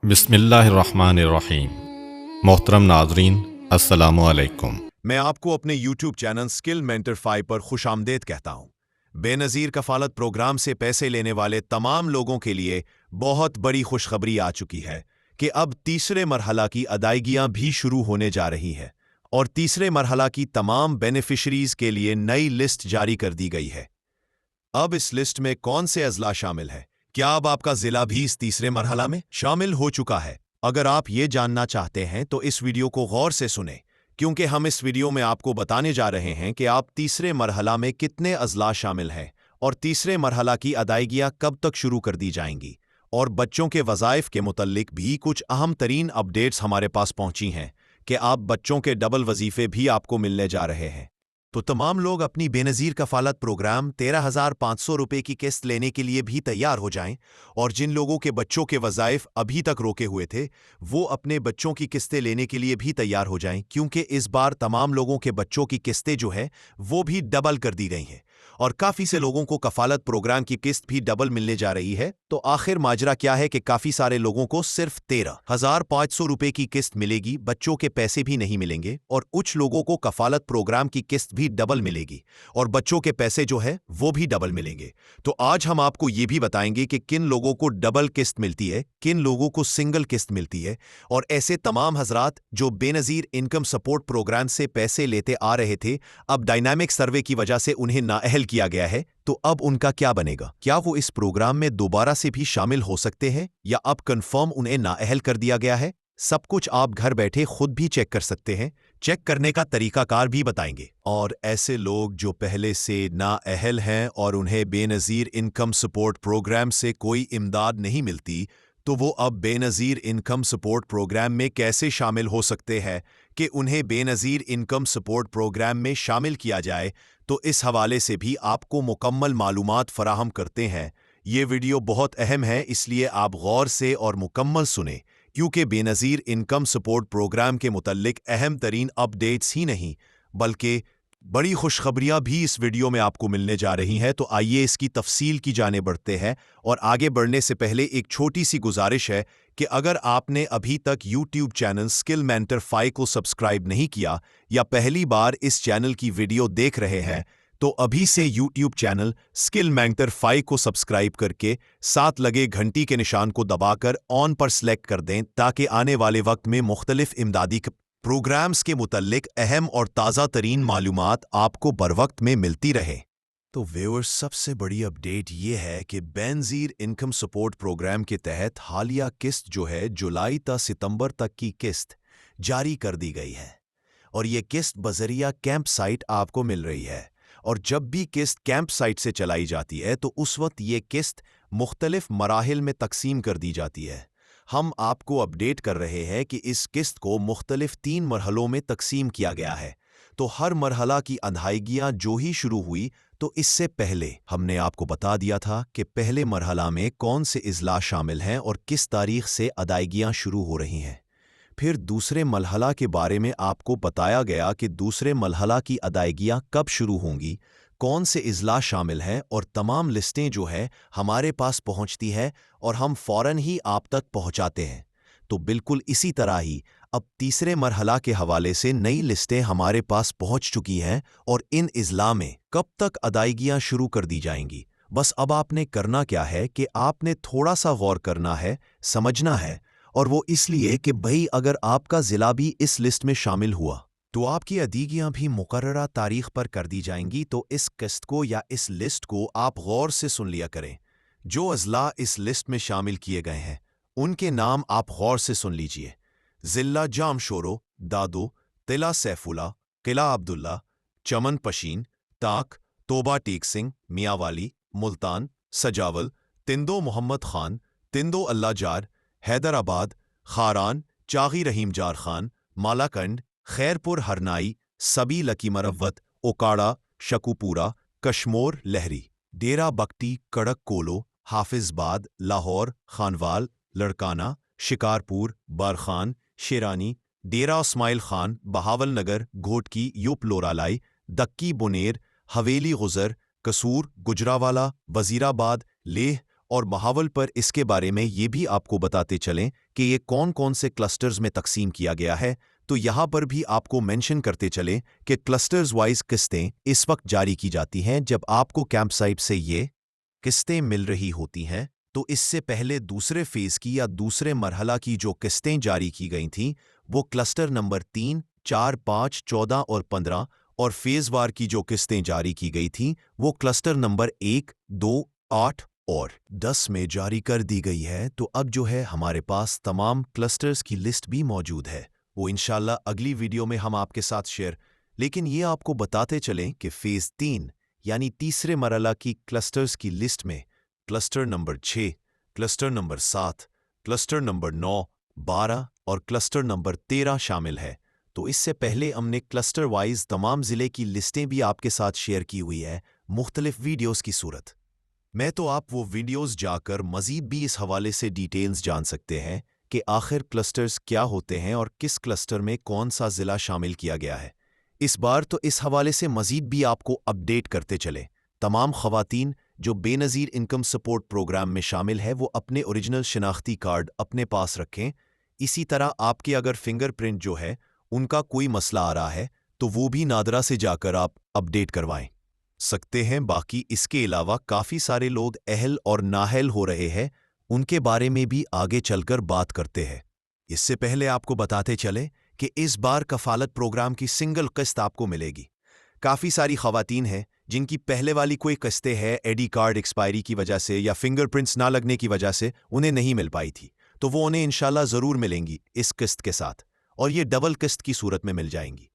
बिस्मिल्लाहिर्रहमानिर्रहीम। मोहतरम नाजरीन, अस्सलाम वालेकुम। मैं आपको अपने YouTube चैनल स्किल मेंटरफाई पर खुशामदीद कहता हूँ। बेनज़ीर कफ़ालत प्रोग्राम से पैसे लेने वाले तमाम लोगों के लिए बहुत बड़ी खुशखबरी आ चुकी है कि अब तीसरे मरहला की अदायगियाँ भी शुरू होने जा रही है और तीसरे मरहला की तमाम बेनिफिशरीज़ के लिए नई लिस्ट जारी कर दी गई है। अब इस लिस्ट में कौन से अजला शामिल है? क्या अब आपका ज़िला भी इस तीसरे मरहला में शामिल हो चुका है? अगर आप ये जानना चाहते हैं तो इस वीडियो को गौर से सुनें, क्योंकि हम इस वीडियो में आपको बताने जा रहे हैं कि आप तीसरे मरहला में कितने अजला शामिल हैं और तीसरे मरहला की अदायगियाँ कब तक शुरू कर दी जाएंगी। और बच्चों के वज़ाइफ के मुतल्लिक भी कुछ अहम तरीन अपडेट्स हमारे पास पहुंची हैं कि आप बच्चों के डबल वजीफ़े भी आपको मिलने जा रहे हैं। तो तमाम लोग अपनी बेनज़ीर कफ़ालत प्रोग्राम 13,500 रुपये की किस्त लेने के लिए भी तैयार हो जाएं, और जिन लोगों के बच्चों के वज़ाइफ अभी तक रोके हुए थे वो अपने बच्चों की किस्तें लेने के लिए भी तैयार हो जाएं, क्योंकि इस बार तमाम लोगों के बच्चों की किस्तें जो है वो भी डबल कर दी गई हैं और काफ़ी से लोगों को कफ़ालत प्रोग्राम की किस्त भी डबल मिलने जा रही है। तो आखिर माजरा क्या है कि काफ़ी सारे लोगों को सिर्फ 13,500 रुपये की किस्त मिलेगी, बच्चों के पैसे भी नहीं मिलेंगे, और कुछ लोगों को कफ़ालत प्रोग्राम की किस्त भी डबल मिलेगी और बच्चों के पैसे जो है वो भी डबल मिलेंगे। तो आज हम आपको ये भी बताएंगे कि किन लोगों को डबल किस्त मिलती है, किन लोगों को सिंगल किस्त मिलती है, और ऐसे तमाम हजरात जो बेनज़ीर इनकम सपोर्ट प्रोग्राम से पैसे लेते आ रहे थे, अब डायनामिक सर्वे की वजह से उन्हें नाअहल किया गया है, तो अब उनका क्या बनेगा? क्या वो इस प्रोग्राम में दोबारा से भी शामिल हो सकते हैं या अब कंफर्म उन्हें नाअहल कर दिया गया है? सब कुछ आप घर बैठे खुद भी चेक कर सकते हैं। चेक करने का तरीकाकार भी बताएंगे। और ऐसे लोग जो पहले से नाअहल हैं और उन्हें बेनज़ीर इनकम सपोर्ट प्रोग्राम से कोई इमदाद नहीं मिलती, तो वो अब बेनज़ीर इनकम सपोर्ट प्रोग्राम में कैसे शामिल हो सकते हैं कि उन्हें बेनज़ीर इनकम सपोर्ट प्रोग्राम में शामिल किया जाए। तो इस हवाले से भी आपको मुकम्मल मालूमात फराहम करते हैं। ये वीडियो बहुत अहम है, इसलिए आप गौर से और मुकम्मल सुने, क्योंकि बेनज़ीर इनकम सपोर्ट प्रोग्राम के मुतल्लिक अहम तरीन अपडेट्स ही नहीं बल्कि बड़ी खुशखबरियां भी इस वीडियो में आपको मिलने जा रही हैं। तो आइए इसकी तफसील की जाने बढ़ते हैं, और आगे बढ़ने से पहले एक छोटी सी गुजारिश है कि अगर आपने अभी तक YouTube चैनल स्किल मेंटरफाई को सब्सक्राइब नहीं किया या पहली बार इस चैनल की वीडियो देख रहे हैं, तो अभी से YouTube चैनल स्किल मेंटरफाई को सब्सक्राइब करके साथ लगे घंटी के निशान को दबाकर ऑन पर सेलेक्ट कर दें, ताकि आने वाले वक्त में मुख्तलिफ इमदादी प्रोग्राम्स के मुतल्लिक अहम और ताज़ा तरीन मालूमात आपको बरवक्त में मिलती रहे। तो व्यूअर्स, सबसे बड़ी अपडेट ये है कि बेनज़ीर इनकम सपोर्ट प्रोग्राम के तहत हालिया किस्त जो है जुलाई ता सितंबर तक की किस्त जारी कर दी गई है, और ये किस्त बजरिया कैंप साइट आपको मिल रही है। और जब भी किस्त कैंप साइट से चलाई जाती है तो उस वक्त ये किस्त मुख्तलिफ मराहिल में तकसीम कर दी जाती है। हम आपको अपडेट कर रहे हैं कि इस किस्त को मुख्तलिफ 3 मरहलों में तकसीम किया गया है। तो हर मरहला की अदायगियाँ जो ही शुरू हुई, तो इससे पहले हमने आपको बता दिया था कि पहले मरहला में कौन से इजला शामिल हैं और किस तारीख से अदायगियाँ शुरू हो रही हैं। फिर दूसरे मरहला के बारे में आपको बताया गया कि दूसरे मरहला की अदायगियाँ कब शुरू होंगी, कौन से इजला शामिल हैं, और तमाम लिस्टें जो है हमारे पास पहुंचती है और हम फ़ौरन ही आप तक पहुंचाते हैं। तो बिल्कुल इसी तरह ही अब तीसरे मरहला के हवाले से नई लिस्टें हमारे पास पहुंच चुकी हैं, और इन इजला में कब तक अदायगियाँ शुरू कर दी जाएंगी। बस अब आपने करना क्या है कि आपने थोड़ा सा गौर करना है, समझना है, और वो इसलिए कि भाई अगर आपका ज़िला भी इस लिस्ट में शामिल हुआ तो आपकी अदीगियाँ भी मुकर्ररा तारीख पर कर दी जाएंगी। तो इस किस्त को या इस लिस्ट को आप गौर से सुन लिया करें। जो अजला इस लिस्ट में शामिल किए गए हैं उनके नाम आप गौर से सुन लीजिए। ज़िला जामशोरो, दादो, तिला सैफुल्ला, किला अब्दुल्ला, चमन पशीन, ताक, तोबा टीक सिंह, मियावाली, मुल्तान, सजावल, तिंदो मोहम्मद खान, तिंदो अल्लाह जार, हैदराबाद, खारान, चागी रहीम जार खान, मालाकंड, खैरपुर हरनाई, सबी लकी मरवत, ओकाड़ा, शकुपुरा, कश्मोर लहरी, डेरा बख्ती, कड़क कोलो, हाफिजबाद, लाहौर, खानवाल, लड़काना, शिकारपुर, बारखान, शेरानी, डेरा इस्माइल खान, बहावल नगर, घोटकी, यूप लोरालाई, दक्की बुनेर, हवेली गुजर, कसूर, गुजरावाला, वजीराबाद, लेह और माहौल पर इसके बारे में ये भी आपको बताते चलें कि ये कौन कौन से क्लस्टर्स में तकसीम किया गया है। तो यहाँ पर भी आपको मेंशन करते चलें कि क्लस्टर्स वाइज किस्तें इस वक्त जारी की जाती हैं जब आपको कैंप साइट से ये किस्तें मिल रही होती हैं। तो इससे पहले दूसरे फेज की या दूसरे मरहला की जो किस्तें जारी की गई थीं वो क्लस्टर नंबर 3, 4, 5, 14 और 15 और फेज वार की जो किस्तें जारी की गई थीं वो क्लस्टर नंबर 1, 2, 8 और 10 में जारी कर दी गई है। तो अब जो है हमारे पास तमाम क्लस्टर्स की लिस्ट भी मौजूद है, वो इंशाल्लाह अगली वीडियो में हम आपके साथ शेयर। लेकिन ये आपको बताते चलें कि फेज 3 यानी तीसरे मरहला की क्लस्टर्स की लिस्ट में cluster number 6, cluster number 7, cluster number 9, 12 और क्लस्टर नंबर 13 शामिल है। तो इससे पहले हमने क्लस्टर वाइज तमाम ज़िले की लिस्टें भी आपके साथ शेयर की हुई है मुख्तलिफ वीडियोस की सूरत में। तो आप वो वीडियोस जाकर मज़ीद भी इस हवाले से डिटेल्स जान सकते हैं कि आखिर क्लस्टर्स क्या होते हैं और किस क्लस्टर में कौन सा ज़िला शामिल किया गया है। इस बार तो इस हवाले से मज़ीद भी आपको अपडेट करते चले। तमाम ख़वातीन जो बेनज़ीर इनकम सपोर्ट प्रोग्राम में शामिल है वो अपने ओरिजिनल शनाख्ती कार्ड अपने पास रखें। इसी तरह आपके अगर फिंगरप्रिंट जो है उनका कोई मसला आ रहा है तो वो भी नादरा से जाकर आप अपडेट करवाएं सकते हैं। बाकी इसके अलावा काफ़ी सारे लोग अहल और नाअहल हो रहे हैं, उनके बारे में भी आगे चलकर बात करते हैं। इससे पहले आपको बताते चले कि इस बार कफालत प्रोग्राम की सिंगल किस्त आपको मिलेगी। काफ़ी सारी ख़वातीन हैं जिनकी पहले वाली कोई किस्तें हैं एडी कार्ड एक्सपायरी की वजह से या फिंगरप्रिंट्स ना लगने की वजह से उन्हें नहीं मिल पाई थी, तो वो उन्हें इंशाल्लाह ज़रूर मिलेंगी इस किस्त के साथ, और ये डबल किस्त की सूरत में मिल जाएंगी।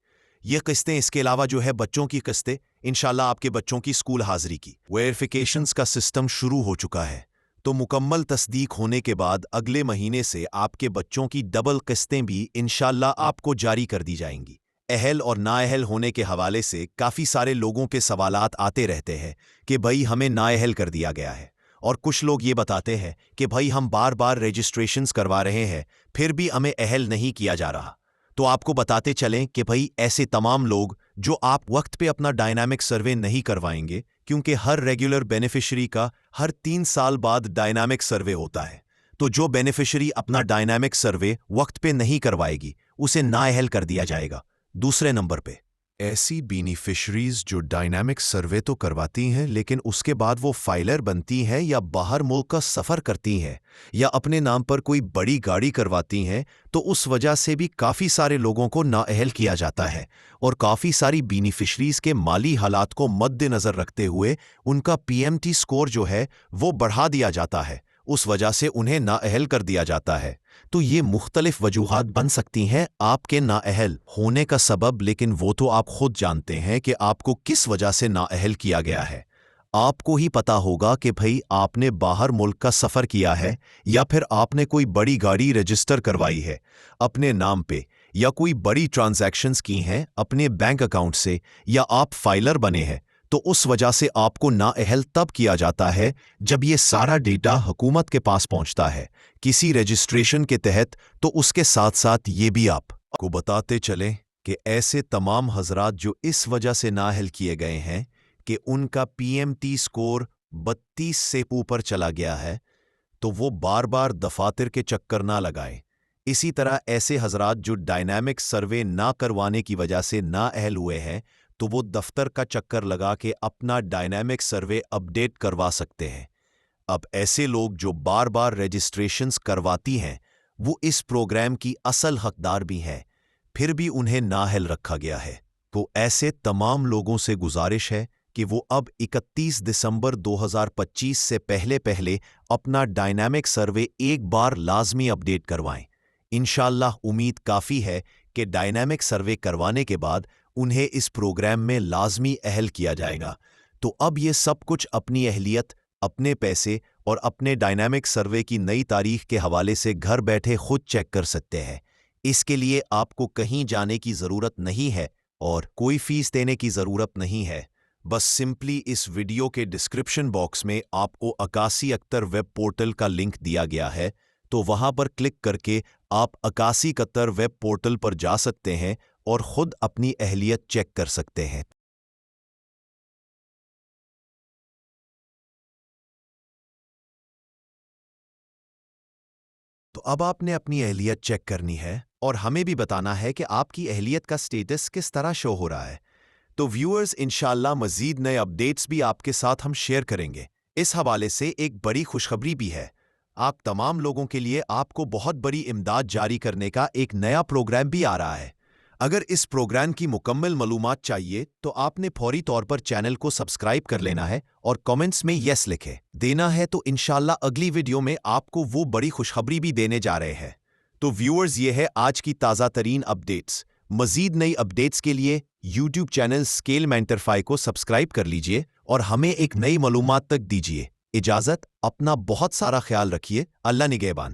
ये किस्तें इसके अलावा जो है बच्चों की किस्तें, इंशाल्लाह आपके बच्चों की स्कूल हाज़िरी की वेरिफिकेशंस का सिस्टम शुरू हो चुका है। तो मुकम्मल तस्दीक होने के बाद अगले महीने से आपके बच्चों की डबल किस्तें भी इंशाल्लाह आपको जारी कर दी जाएंगी। अहल और नाअहल होने के हवाले से काफ़ी सारे लोगों के सवालात आते रहते हैं कि भाई हमें नाअहल कर दिया गया है, और कुछ लोग ये बताते हैं कि भाई हम बार बार रजिस्ट्रेशंस करवा रहे हैं फिर भी हमें अहल नहीं किया जा रहा। तो आपको बताते चलें कि भाई ऐसे तमाम लोग जो आप वक्त पे अपना डायनामिक सर्वे नहीं करवाएंगे, क्योंकि हर रेगुलर बेनिफिशरी का हर 3 साल बाद डायनामिक सर्वे होता है, तो जो बेनिफिशरी अपना डायनामिक सर्वे वक्त पे नहीं करवाएगी उसे नाअहल कर दिया जाएगा। दूसरे नंबर पे ऐसी बेनिफिशरीज जो डायनामिक सर्वे तो करवाती हैं लेकिन उसके बाद वो फाइलर बनती हैं या बाहर मुल्क का सफ़र करती हैं या अपने नाम पर कोई बड़ी गाड़ी करवाती हैं, तो उस वजह से भी काफ़ी सारे लोगों को नाअहल किया जाता है, और काफ़ी सारी बेनिफिशरीज के माली हालात को मद्देनज़र रखते हुए उनका पीएमटी स्कोर जो है वो बढ़ा दिया जाता है, उस वजह से उन्हें नाअहल कर दिया जाता है। तो ये मुख्तलिफ वजूहात बन सकती हैं आपके नाअहल होने का सबब, लेकिन वो तो आप खुद जानते हैं कि आपको किस वजह से नाअहल किया गया है। आपको ही पता होगा कि भाई आपने बाहर मुल्क का सफ़र किया है या फिर आपने कोई बड़ी गाड़ी रजिस्टर करवाई है अपने नाम पे, या कोई बड़ी ट्रांजैक्शंस की हैं अपने बैंक अकाउंट से, या आप फाइलर बने हैं, तो उस वजह से आपको नाअहल तब किया जाता है जब ये सारा डेटा हुकूमत के पास पहुंचता है किसी रजिस्ट्रेशन के तहत। तो उसके साथ साथ ये भी आपको बताते चलें कि ऐसे तमाम हजरात जो इस वजह से नाअहल किए गए हैं कि उनका पीएमटी स्कोर 32 से ऊपर चला गया है, तो वो बार बार दफातर के चक्कर ना लगाएं। इसी तरह ऐसे हजरात जो डायनामिक सर्वे ना करवाने की वजह से नाअहल हुए हैं, तो वो दफ्तर का चक्कर लगा के अपना डायनामिक सर्वे अपडेट करवा सकते हैं। अब ऐसे लोग जो बार बार रजिस्ट्रेशंस करवाती हैं वो इस प्रोग्राम की असल हकदार भी हैं, फिर भी उन्हें नाअहल रखा गया है। तो ऐसे तमाम लोगों से गुजारिश है कि वो अब 31 दिसंबर 2025 से पहले पहले अपना डायनामिक सर्वे एक बार लाजमी अपडेट करवाएं। इंशाल्लाह उम्मीद काफ़ी है कि डायनामिक सर्वे करवाने के बाद उन्हें इस प्रोग्राम में लाजमी अहल किया जाएगा। तो अब ये सब कुछ अपनी अहलियत, अपने पैसे और अपने डायनामिक सर्वे की नई तारीख के हवाले से घर बैठे खुद चेक कर सकते हैं। इसके लिए आपको कहीं जाने की ज़रूरत नहीं है और कोई फ़ीस देने की ज़रूरत नहीं है। बस सिंपली इस वीडियो के डिस्क्रिप्शन बॉक्स में आपको अकासी अख्तर वेब पोर्टल का लिंक दिया गया है, तो वहां पर क्लिक करके आप अकासी अख्तर वेब पोर्टल पर जा सकते हैं और ख़ुद अपनी अहलियत चेक कर सकते हैं। اب آپ نے اپنی اہلیت چیک کرنی ہے اور ہمیں بھی بتانا ہے کہ آپ کی اہلیت کا سٹیٹس کس طرح شو ہو رہا ہے۔ تو ویورز، انشاءاللہ مزید نئے اپڈیٹس بھی آپ کے ساتھ ہم شیئر کریں گے۔ اس حوالے سے ایک بڑی خوشخبری بھی ہے۔ آپ تمام لوگوں کے لیے آپ کو بہت بڑی امداد جاری کرنے کا ایک نیا پروگرام بھی آ رہا ہے۔ اگر اس پروگرام کی مکمل معلومات چاہیے تو آپ نے فوری طور پر چینل کو سبسکرائب کر لینا ہے اور کامنٹس میں یس لکھے دینا ہے، تو انشاءاللہ اگلی ویڈیو میں آپ کو وہ بڑی خوشخبری بھی دینے جا رہے ہیں۔ تو ویورز، یہ ہے آج کی تازہ ترین اپڈیٹس۔ مزید نئی اپڈیٹس کے لیے یوٹیوب چینل اسکیل مینٹر 5 کو سبسکرائب کر لیجئے اور ہمیں ایک نئی معلومات تک دیجیے۔ اجازت، اپنا بہت سارا خیال رکھیے۔ اللہ نگہبان۔